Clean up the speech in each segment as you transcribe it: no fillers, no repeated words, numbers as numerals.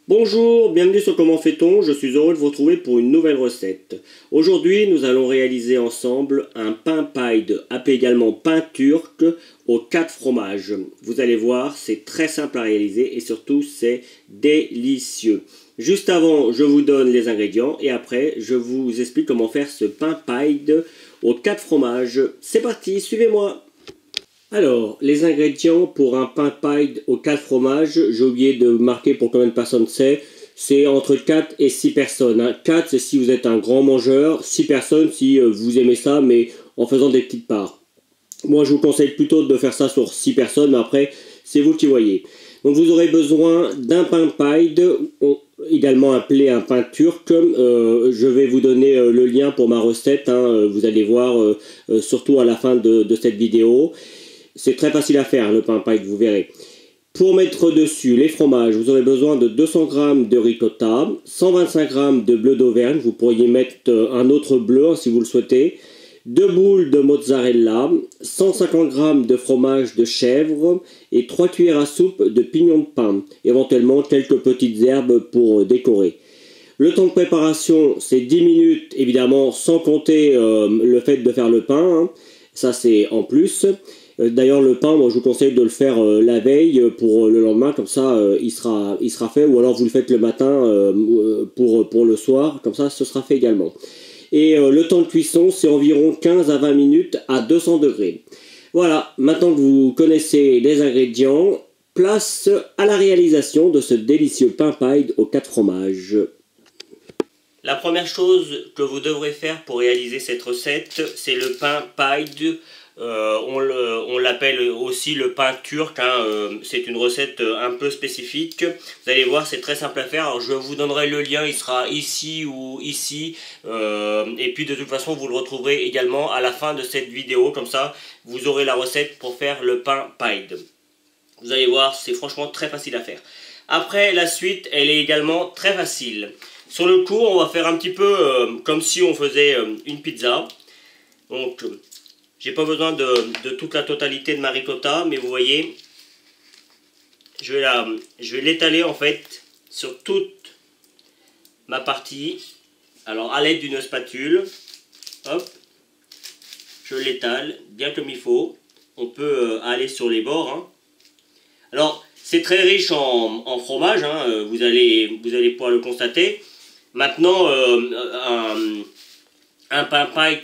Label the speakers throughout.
Speaker 1: Bonjour, bienvenue sur Comment fait-on, je suis heureux de vous retrouver pour une nouvelle recette. Aujourd'hui, nous allons réaliser ensemble un pain pied, appelé également pain turc, aux 4 fromages. Vous allez voir, c'est très simple à réaliser et surtout c'est délicieux. Juste avant, je vous donne les ingrédients et après, je vous explique comment faire ce pain pied aux 4 fromages. C'est parti, suivez-moi. Alors, les ingrédients pour un pain pied aux 4 fromages, j'ai oublié de marquer pour combien de personnes c'est entre 4 et 6 personnes. Hein. 4 c'est si vous êtes un grand mangeur, 6 personnes si vous aimez ça, mais en faisant des petites parts. Moi je vous conseille plutôt de faire ça sur 6 personnes, mais après c'est vous qui voyez. Donc vous aurez besoin d'un pain pied, également appelé un pain turc. Je vais vous donner le lien pour ma recette, hein, vous allez voir surtout à la fin de cette vidéo. C'est très facile à faire, le pain pied, vous verrez. Pour mettre dessus les fromages, vous aurez besoin de 200 g de ricotta, 125 g de bleu d'Auvergne, vous pourriez mettre un autre bleu hein, si vous le souhaitez, 2 boules de mozzarella, 150 g de fromage de chèvre et 3 cuillères à soupe de pignons de pain, éventuellement quelques petites herbes pour décorer. Le temps de préparation, c'est 10 minutes, évidemment, sans compter le fait de faire le pain, hein. Ça c'est en plus. D'ailleurs le pain, moi je vous conseille de le faire la veille pour le lendemain, comme ça il sera fait, ou alors vous le faites le matin pour le soir, comme ça ce sera fait également. Et le temps de cuisson c'est environ 15 à 20 minutes à 200 degrés. Voilà, maintenant que vous connaissez les ingrédients, place à la réalisation de ce délicieux pain pied aux 4 fromages. La première chose que vous devrez faire pour réaliser cette recette, c'est le pain pied. On l'appelle aussi le pain turc, hein, c'est une recette un peu spécifique. Vous allez voir, c'est très simple à faire. Alors, je vous donnerai le lien, il sera ici ou ici. Et puis de toute façon, vous le retrouverez également à la fin de cette vidéo. Comme ça, vous aurez la recette pour faire le pain pied. Vous allez voir, c'est franchement très facile à faire. Après, la suite, elle est également très facile. Sur le coup, on va faire un petit peu comme si on faisait une pizza. Donc, j'ai pas besoin de toute la totalité de ma ricotta, mais vous voyez, je vais l'étaler en fait sur toute ma partie. Alors, à l'aide d'une spatule, hop, je l'étale bien comme il faut. On peut aller sur les bords, hein. Alors, c'est très riche en fromage, hein, vous allez pouvoir le constater. Maintenant, un pain pied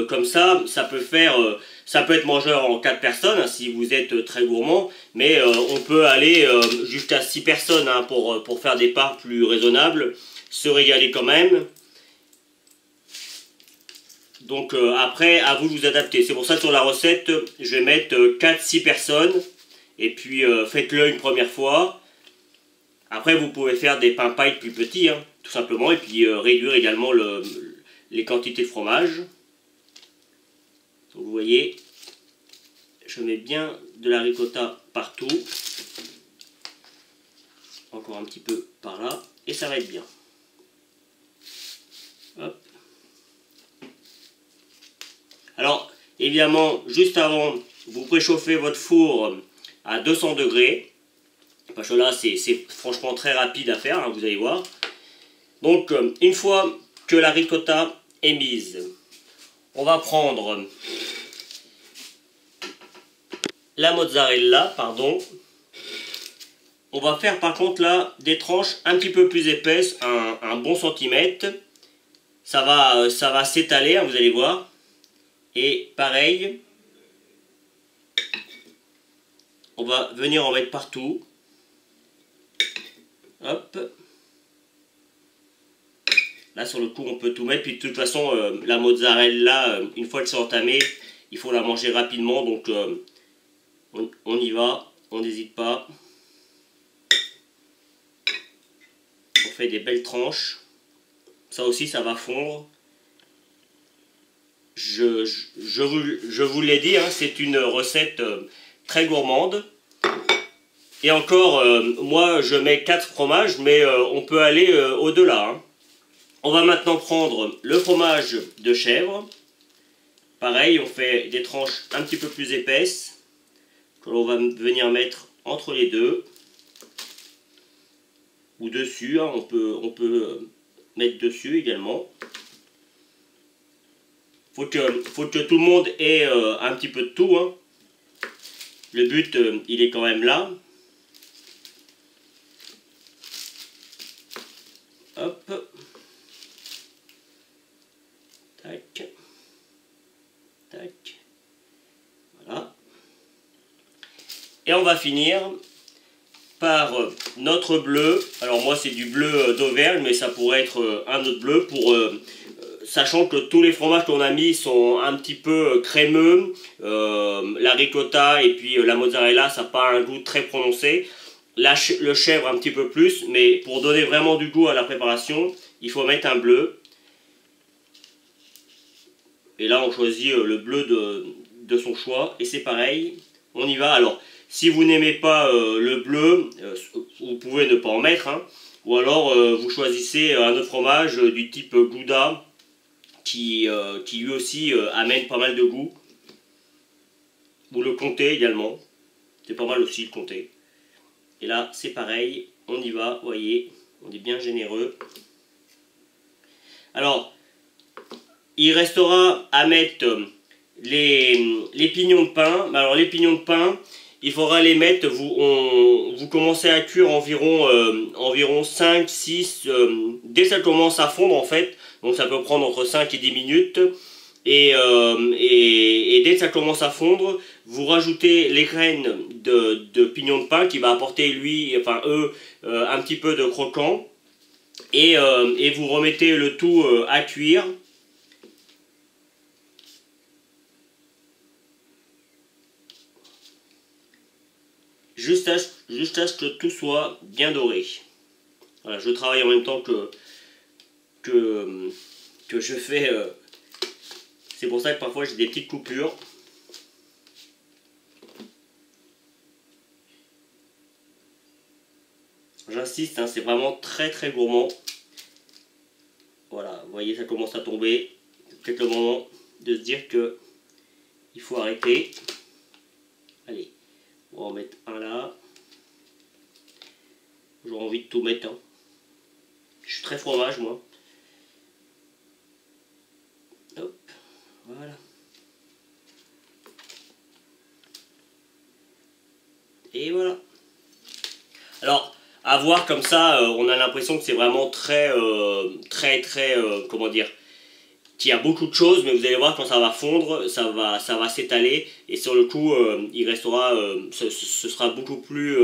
Speaker 1: comme ça peut ça peut être mangé en 4 personnes hein, si vous êtes très gourmand, mais on peut aller jusqu'à 6 personnes hein, pour faire des parts plus raisonnables, se régaler quand même. Donc après, à vous de vous adapter. C'est pour ça que sur la recette, je vais mettre 4-6 personnes, et puis faites-le une première fois. Après, vous pouvez faire des pains pied plus petits, hein, tout simplement, et puis réduire également les quantités de fromage. Donc, vous voyez, je mets bien de la ricotta partout. Encore un petit peu par là, et ça va être bien. Hop. Alors, évidemment, juste avant, vous préchauffez votre four à 200 degrés. Parce que là, c'est franchement très rapide à faire, hein, vous allez voir. Donc, une fois que la ricotta est mise, on va prendre la mozzarella, pardon. On va faire par contre là des tranches un petit peu plus épaisses, un bon centimètre. Ça va s'étaler, hein, vous allez voir. Et pareil, on va venir en mettre partout. Hop. Là sur le coup on peut tout mettre, puis de toute façon la mozzarella, une fois qu'elle s'est entamée, il faut la manger rapidement, donc on y va, on n'hésite pas. On fait des belles tranches, ça aussi ça va fondre. Je vous l'ai dit, hein, c'est une recette très gourmande. Et encore, moi je mets 4 fromages, mais on peut aller au-delà. Hein. On va maintenant prendre le fromage de chèvre. Pareil, on fait des tranches un petit peu plus épaisses, que l'on va venir mettre entre les deux. ou dessus, hein, on peut mettre dessus également. Faut que tout le monde ait un petit peu de tout, hein. Le but, il est quand même là. Hop. Tac. Tac. Voilà. Et on va finir par notre bleu. Alors moi c'est du bleu d'Auvergne, mais ça pourrait être un autre bleu pour... sachant que tous les fromages qu'on a mis sont un petit peu crémeux, la ricotta et puis la mozzarella, ça n'a pas un goût très prononcé. Le chèvre un petit peu plus, mais pour donner vraiment du goût à la préparation, il faut mettre un bleu. Et là on choisit le bleu de son choix, et c'est pareil, on y va. Alors si vous n'aimez pas le bleu, vous pouvez ne pas en mettre, hein, ou alors vous choisissez un autre fromage du type Gouda, qui lui aussi amène pas mal de goût. Ou le comté également, c'est pas mal aussi le comté. Et là c'est pareil, on y va, vous voyez, on est bien généreux. Alors, il restera à mettre les pignons de pain. Alors les pignons de pain, il faudra les mettre, vous commencez à cuire environ 5, 6, dès que ça commence à fondre en fait, donc ça peut prendre entre 5 et 10 minutes, et dès que ça commence à fondre, vous rajoutez les graines de pignons de pain qui va apporter un petit peu de croquant, et vous remettez le tout à cuire. Juste à ce que tout soit bien doré. Voilà, je travaille en même temps que je fais. C'est pour ça que parfois j'ai des petites coupures. J'insiste, hein, c'est vraiment très très gourmand. Voilà, vous voyez, ça commence à tomber. C'est peut-être le moment de se dire que il faut arrêter. Allez. On va en mettre un là. J'aurais envie de tout mettre, hein. Je suis très fromage moi. Hop, voilà. Et voilà. Alors, à voir comme ça, on a l'impression que c'est vraiment très, comment dire, qu'il y a beaucoup de choses, mais vous allez voir quand ça va fondre, ça va s'étaler, et sur le coup, il restera, ce sera beaucoup plus,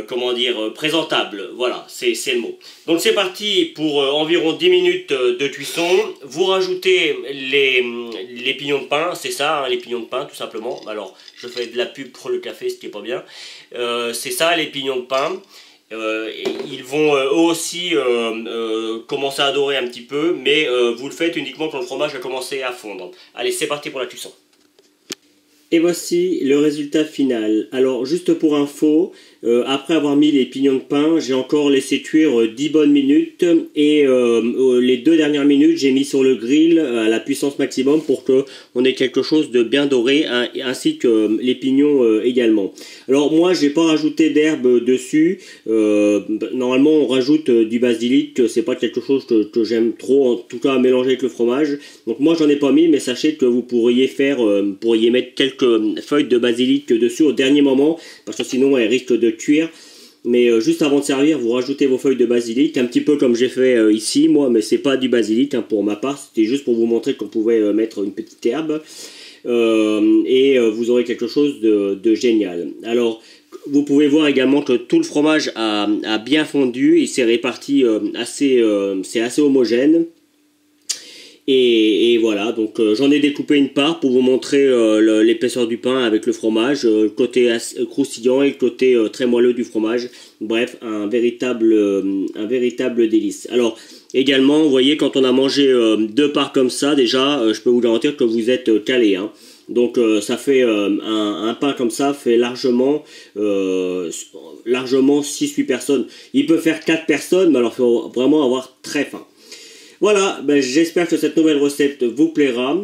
Speaker 1: comment dire, présentable. Voilà, c'est le mot. Donc c'est parti pour environ 10 minutes de cuisson. Vous rajoutez les pignons de pain, c'est ça, hein, les pignons de pain tout simplement. Alors, je fais de la pub pour le café, ce qui est pas bien. C'est ça, les pignons de pain. Ils vont eux aussi commencer à dorer un petit peu, mais vous le faites uniquement quand le fromage a commencé à fondre. Allez, c'est parti pour la cuisson. Et voici le résultat final. Alors, juste pour info, après avoir mis les pignons de pain, j'ai encore laissé cuire 10 bonnes minutes, et les 2 dernières minutes, j'ai mis sur le grill à la puissance maximum pour qu'on ait quelque chose de bien doré, hein, ainsi que les pignons également. Alors moi, j'ai pas rajouté d'herbe dessus. Normalement, on rajoute du basilic, c'est pas quelque chose que j'aime trop, en tout cas à mélanger avec le fromage. Donc moi, j'en ai pas mis, mais sachez que vous pourriez mettre quelques feuilles de basilic dessus au dernier moment, parce que sinon elles risquent de cuire. Mais juste avant de servir, vous rajoutez vos feuilles de basilic, un petit peu comme j'ai fait ici moi, mais c'est pas du basilic, hein, pour ma part, c'était juste pour vous montrer qu'on pouvait mettre une petite herbe, et vous aurez quelque chose de génial. Alors vous pouvez voir également que tout le fromage a bien fondu, il s'est réparti c'est assez homogène. Et voilà, donc j'en ai découpé une part pour vous montrer l'épaisseur du pain avec le fromage, le côté croustillant et le côté très moelleux du fromage. Bref, un véritable délice. Alors, également, vous voyez, quand on a mangé 2 parts comme ça, déjà, je peux vous garantir que vous êtes calé, hein. Donc ça fait un pain comme ça fait largement 6-8 personnes. Il peut faire 4 personnes, mais alors il faut vraiment avoir très faim. Voilà, j'espère que cette nouvelle recette vous plaira.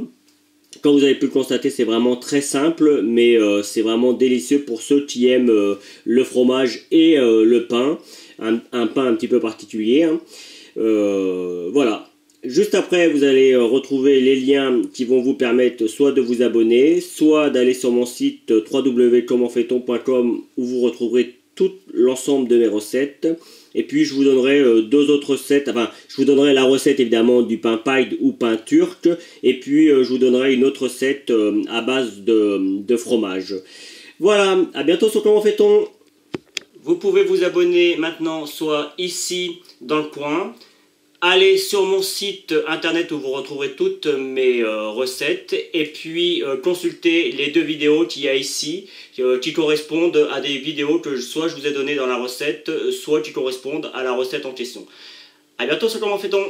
Speaker 1: Comme vous avez pu le constater, c'est vraiment très simple, mais c'est vraiment délicieux pour ceux qui aiment le fromage et le pain. un pain un petit peu particulier. Hein. Voilà. Juste après, vous allez retrouver les liens qui vont vous permettre soit de vous abonner, soit d'aller sur mon site www.commentfaiton.com où vous retrouverez tout l'ensemble de mes recettes. Et puis je vous donnerai deux autres recettes, enfin je vous donnerai la recette évidemment du pain paille ou pain turc, et puis je vous donnerai une autre recette à base de fromage. Voilà, à bientôt sur Comment fait-on. Vous pouvez vous abonner maintenant soit ici dans le coin, allez sur mon site internet où vous retrouverez toutes mes recettes et puis consultez les deux vidéos qu'il y a ici qui correspondent à des vidéos que soit je vous ai données dans la recette, soit qui correspondent à la recette en question. A bientôt sur Comment fait-on.